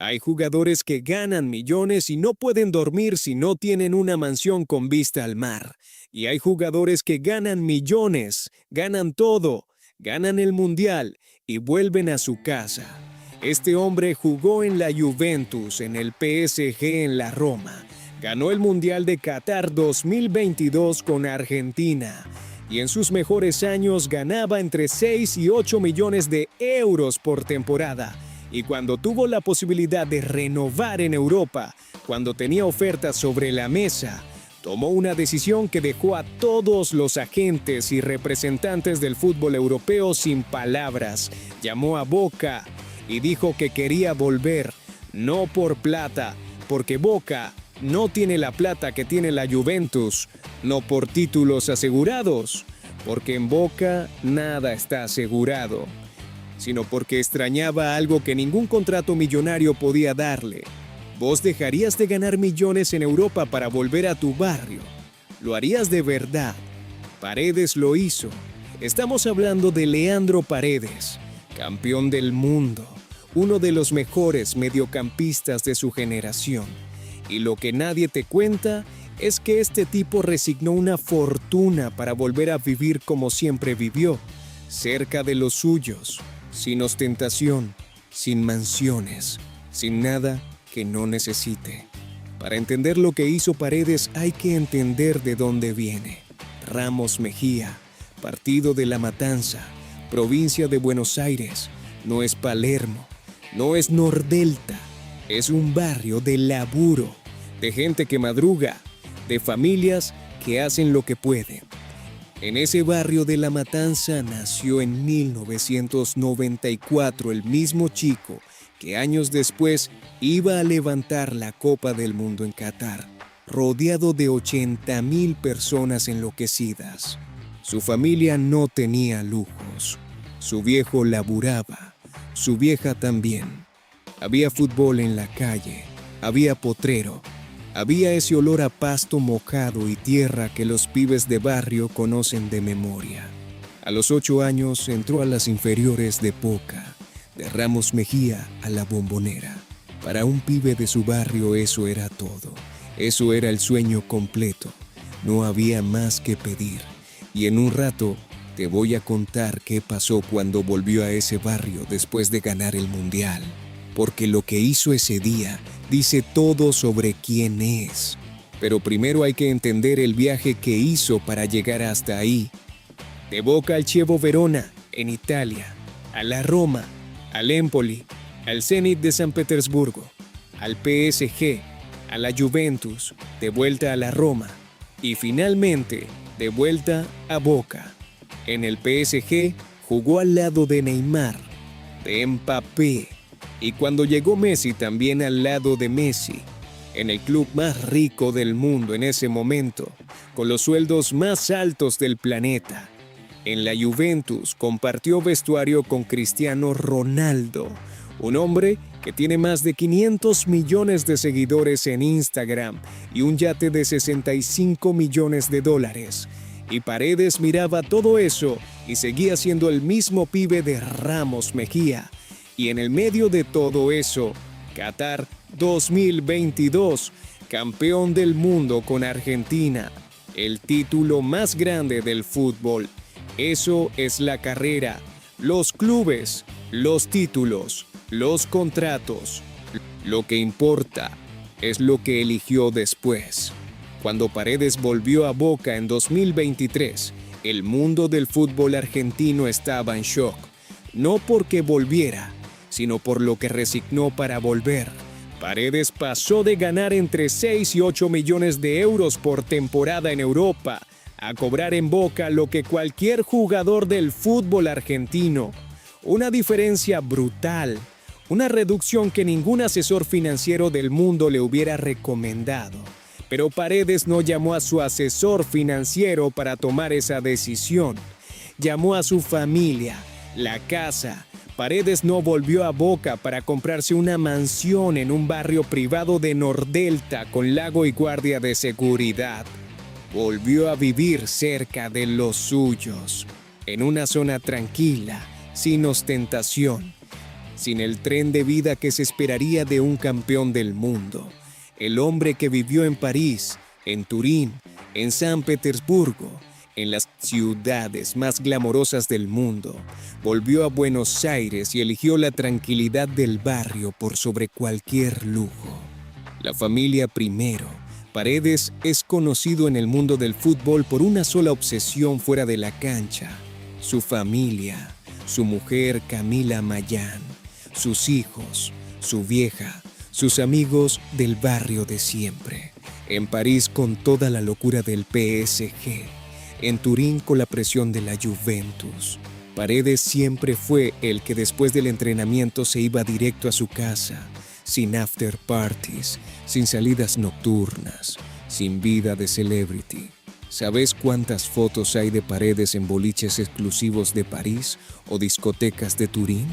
Hay jugadores que ganan millones y no pueden dormir si no tienen una mansión con vista al mar. Y hay jugadores que ganan millones, ganan todo, ganan el mundial y vuelven a su casa. Este hombre jugó en la Juventus, en el PSG, en la Roma. Ganó el Mundial de Qatar 2022 con Argentina. Y en sus mejores años ganaba entre 6 y 8 millones de euros por temporada. Y cuando tuvo la posibilidad de renovar en Europa, cuando tenía ofertas sobre la mesa, tomó una decisión que dejó a todos los agentes y representantes del fútbol europeo sin palabras. Llamó a Boca y dijo que quería volver, no por plata, porque Boca no tiene la plata que tiene la Juventus, no por títulos asegurados, porque en Boca nada está asegurado, sino porque extrañaba algo que ningún contrato millonario podía darle. ¿Vos dejarías de ganar millones en Europa para volver a tu barrio? ¿Lo harías de verdad? Paredes lo hizo. Estamos hablando de Leandro Paredes, campeón del mundo, uno de los mejores mediocampistas de su generación. Y lo que nadie te cuenta es que este tipo resignó una fortuna para volver a vivir como siempre vivió, cerca de los suyos, sin ostentación, sin mansiones, sin nada que no necesite. Para entender lo que hizo Paredes hay que entender de dónde viene. Ramos Mejía, partido de La Matanza, provincia de Buenos Aires, no es Palermo, no es Nordelta, es un barrio de laburo, de gente que madruga, de familias que hacen lo que pueden. En ese barrio de La Matanza nació en 1994 el mismo chico que años después iba a levantar la Copa del Mundo en Qatar, rodeado de 80,000 personas enloquecidas. Su familia no tenía lujos. Su viejo laburaba, su vieja también. Había fútbol en la calle, había potrero, había ese olor a pasto mojado y tierra que los pibes de barrio conocen de memoria. A los 8 años entró a las inferiores de Boca, de Ramos Mejía a la Bombonera. Para un pibe de su barrio eso era todo. Eso era el sueño completo. No había más que pedir. Y en un rato te voy a contar qué pasó cuando volvió a ese barrio después de ganar el mundial. Porque lo que hizo ese día dice todo sobre quién es. Pero primero hay que entender el viaje que hizo para llegar hasta ahí. De Boca al Chievo Verona, en Italia, a la Roma, al Empoli, al Zenit de San Petersburgo, al PSG, a la Juventus, de vuelta a la Roma y finalmente de vuelta a Boca. En el PSG jugó al lado de Neymar, de Mbappé, y cuando llegó Messi también al lado de Messi, en el club más rico del mundo en ese momento, con los sueldos más altos del planeta. En la Juventus compartió vestuario con Cristiano Ronaldo, un hombre que tiene más de 500 millones de seguidores en Instagram y un yate de 65 millones de dólares. Y Paredes miraba todo eso y seguía siendo el mismo pibe de Ramos Mejía. Y en el medio de todo eso, Qatar 2022, campeón del mundo con Argentina, el título más grande del fútbol. Eso es la carrera, los clubes, los títulos, los contratos. Lo que importa es lo que eligió después. Cuando Paredes volvió a Boca en 2023, el mundo del fútbol argentino estaba en shock. No porque volviera, sino por lo que resignó para volver. Paredes pasó de ganar entre 6 y 8 millones de euros por temporada en Europa a cobrar en Boca lo que cualquier jugador del fútbol argentino. Una diferencia brutal, una reducción que ningún asesor financiero del mundo le hubiera recomendado. Pero Paredes no llamó a su asesor financiero para tomar esa decisión. Llamó a su familia, la casa. Paredes no volvió a Boca para comprarse una mansión en un barrio privado de Nordelta con lago y guardia de seguridad. Volvió a vivir cerca de los suyos, en una zona tranquila, sin ostentación, sin el tren de vida que se esperaría de un campeón del mundo. El hombre que vivió en París, en Turín, en San Petersburgo, en las ciudades más glamorosas del mundo, volvió a Buenos Aires y eligió la tranquilidad del barrio por sobre cualquier lujo. La familia primero. Paredes es conocido en el mundo del fútbol por una sola obsesión fuera de la cancha: su familia, su mujer Camila Mayán, sus hijos, su vieja, sus amigos del barrio de siempre. En París con toda la locura del PSG, en Turín con la presión de la Juventus. Paredes siempre fue el que después del entrenamiento se iba directo a su casa, sin after parties, sin salidas nocturnas, sin vida de celebrity. ¿Sabes cuántas fotos hay de Paredes en boliches exclusivos de París o discotecas de Turín?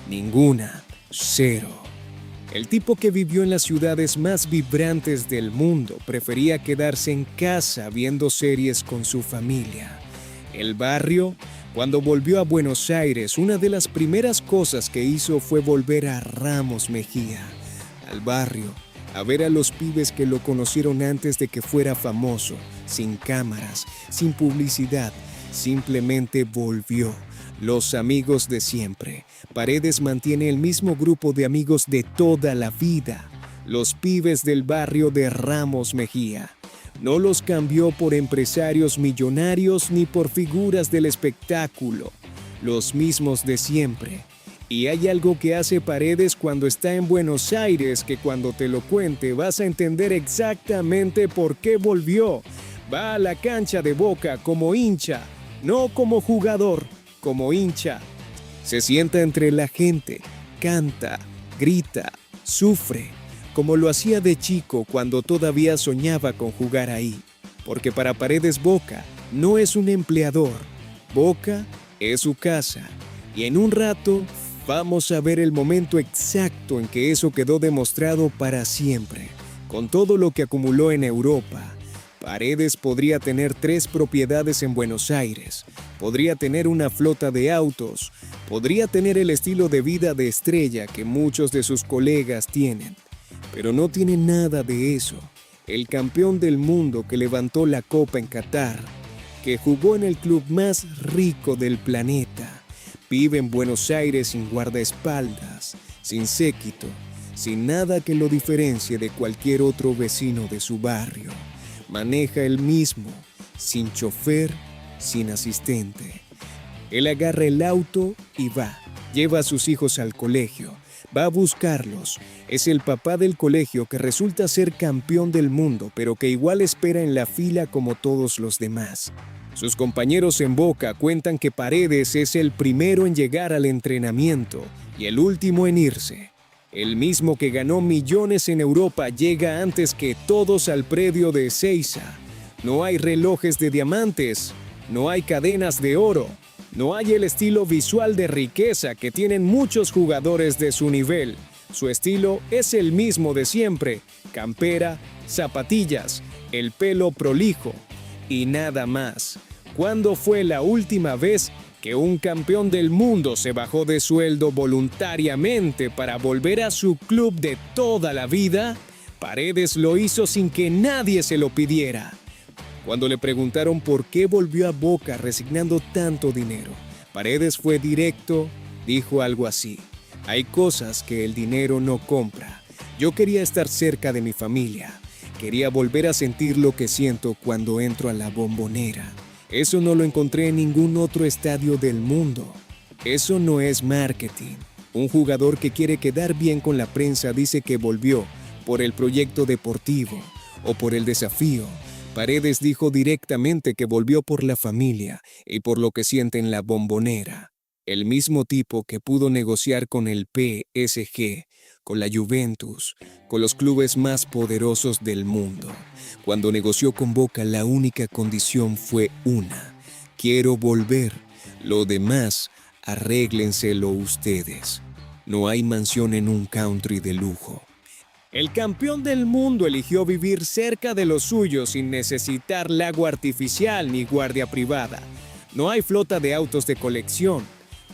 Ninguna, cero. El tipo que vivió en las ciudades más vibrantes del mundo prefería quedarse en casa viendo series con su familia. El barrio, cuando volvió a Buenos Aires, una de las primeras cosas que hizo fue volver a Ramos Mejía, al barrio, a ver a los pibes que lo conocieron antes de que fuera famoso, sin cámaras, sin publicidad, simplemente volvió. Los amigos de siempre. Paredes mantiene el mismo grupo de amigos de toda la vida, los pibes del barrio de Ramos Mejía. No los cambió por empresarios millonarios ni por figuras del espectáculo, los mismos de siempre. Y hay algo que hace Paredes cuando está en Buenos Aires que cuando te lo cuente vas a entender exactamente por qué volvió. Va a la cancha de Boca como hincha, no como jugador, como hincha. Se sienta entre la gente, canta, grita, sufre, como lo hacía de chico cuando todavía soñaba con jugar ahí. Porque para Paredes Boca no es un empleador, Boca es su casa. Y en un rato vamos a ver el momento exacto en que eso quedó demostrado para siempre. Con todo lo que acumuló en Europa, Paredes podría tener 3 propiedades en Buenos Aires, podría tener una flota de autos, podría tener el estilo de vida de estrella que muchos de sus colegas tienen, pero no tiene nada de eso. El campeón del mundo que levantó la copa en Qatar, que jugó en el club más rico del planeta, vive en Buenos Aires sin guardaespaldas, sin séquito, sin nada que lo diferencie de cualquier otro vecino de su barrio. Maneja él mismo, sin chofer, sin asistente. Él agarra el auto y va. Lleva a sus hijos al colegio. Va a buscarlos. Es el papá del colegio que resulta ser campeón del mundo, pero que igual espera en la fila como todos los demás. Sus compañeros en Boca cuentan que Paredes es el primero en llegar al entrenamiento y el último en irse. El mismo que ganó millones en Europa llega antes que todos al predio de Ezeiza. No hay relojes de diamantes, no hay cadenas de oro, no hay el estilo visual de riqueza que tienen muchos jugadores de su nivel. Su estilo es el mismo de siempre: campera, zapatillas, el pelo prolijo y nada más. ¿Cuándo fue la última vez que un campeón del mundo se bajó de sueldo voluntariamente para volver a su club de toda la vida? Paredes lo hizo sin que nadie se lo pidiera. Cuando le preguntaron por qué volvió a Boca resignando tanto dinero, Paredes fue directo, dijo algo así: hay cosas que el dinero no compra. Yo quería estar cerca de mi familia, quería volver a sentir lo que siento cuando entro a la Bombonera. Eso no lo encontré en ningún otro estadio del mundo. Eso no es marketing. Un jugador que quiere quedar bien con la prensa dice que volvió por el proyecto deportivo o por el desafío. Paredes dijo directamente que volvió por la familia y por lo que siente en la Bombonera. El mismo tipo que pudo negociar con el PSG, con la Juventus, con los clubes más poderosos del mundo. Cuando negoció con Boca, la única condición fue una: quiero volver. Lo demás, arréglenselo ustedes. No hay mansión en un country de lujo. El campeón del mundo eligió vivir cerca de los suyos sin necesitar lago artificial ni guardia privada. No hay flota de autos de colección.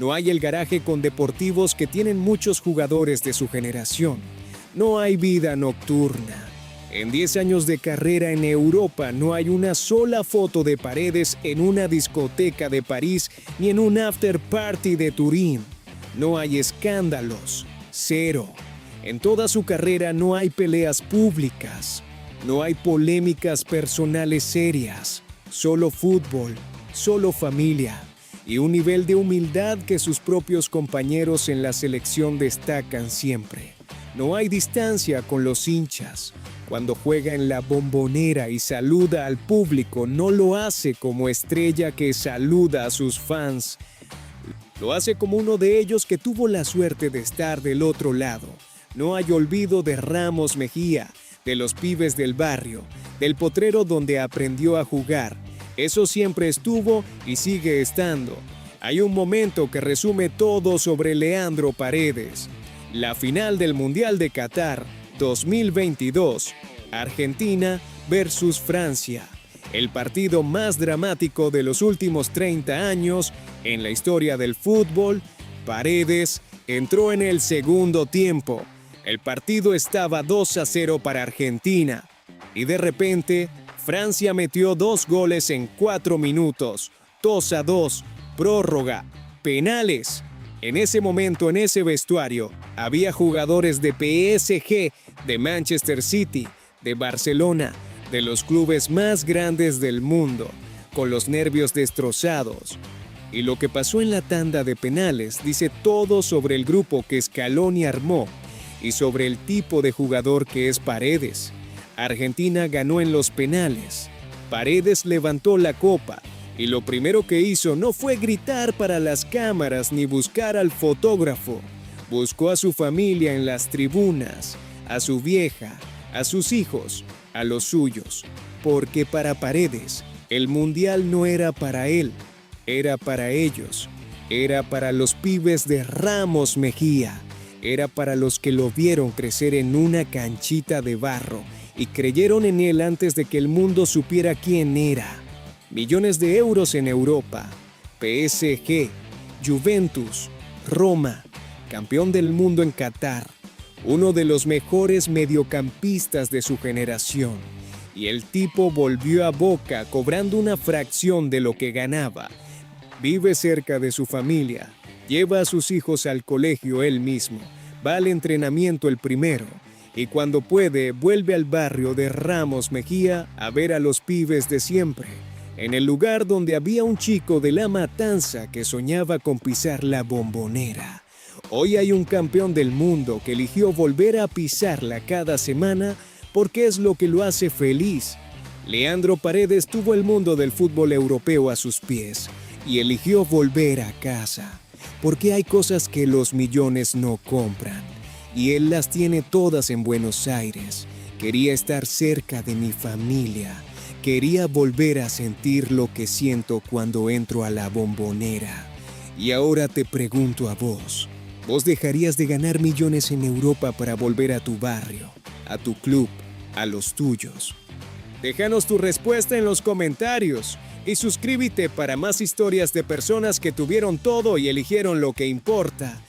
No hay el garaje con deportivos que tienen muchos jugadores de su generación. No hay vida nocturna. En 10 años de carrera en Europa no hay una sola foto de Paredes en una discoteca de París ni en un after party de Turín. No hay escándalos. Cero. En toda su carrera no hay peleas públicas. No hay polémicas personales serias. Solo fútbol, solo familia y un nivel de humildad que sus propios compañeros en la selección destacan siempre. No hay distancia con los hinchas. Cuando juega en la Bombonera y saluda al público, no lo hace como estrella que saluda a sus fans. Lo hace como uno de ellos que tuvo la suerte de estar del otro lado. No hay olvido de Ramos Mejía, de los pibes del barrio, del potrero donde aprendió a jugar. Eso siempre estuvo y sigue estando. Hay un momento que resume todo sobre Leandro Paredes. La final del Mundial de Qatar 2022, Argentina versus Francia. El partido más dramático de los últimos 30 años en la historia del fútbol. Paredes entró en el segundo tiempo. El partido estaba 2-0 para Argentina. Y de repente, Francia metió 2 goles en 4 minutos. 2-2, prórroga, penales. En ese momento, en ese vestuario, había jugadores de PSG, de Manchester City, de Barcelona, de los clubes más grandes del mundo, con los nervios destrozados. Y lo que pasó en la tanda de penales dice todo sobre el grupo que Scaloni armó y sobre el tipo de jugador que es Paredes. Argentina ganó en los penales. Paredes levantó la copa y lo primero que hizo no fue gritar para las cámaras ni buscar al fotógrafo. Buscó a su familia en las tribunas, a su vieja, a sus hijos, a los suyos, porque para Paredes el mundial no era para él, era para ellos, era para los pibes de Ramos Mejía, era para los que lo vieron crecer en una canchita de barro y creyeron en él antes de que el mundo supiera quién era. Millones de euros en Europa, PSG, Juventus, Roma, campeón del mundo en Qatar, uno de los mejores mediocampistas de su generación. Y el tipo volvió a Boca cobrando una fracción de lo que ganaba. Vive cerca de su familia, lleva a sus hijos al colegio él mismo, va al entrenamiento el primero, y cuando puede vuelve al barrio de Ramos Mejía a ver a los pibes de siempre, en el lugar donde había un chico de La Matanza que soñaba con pisar la Bombonera. Hoy hay un campeón del mundo que eligió volver a pisarla cada semana porque es lo que lo hace feliz. Leandro Paredes tuvo el mundo del fútbol europeo a sus pies y eligió volver a casa, porque hay cosas que los millones no compran, y él las tiene todas en Buenos Aires. Quería estar cerca de mi familia, quería volver a sentir lo que siento cuando entro a la Bombonera. Y ahora te pregunto a vos, ¿vos dejarías de ganar millones en Europa para volver a tu barrio, a tu club, a los tuyos? Déjanos tu respuesta en los comentarios y suscríbete para más historias de personas que tuvieron todo y eligieron lo que importa.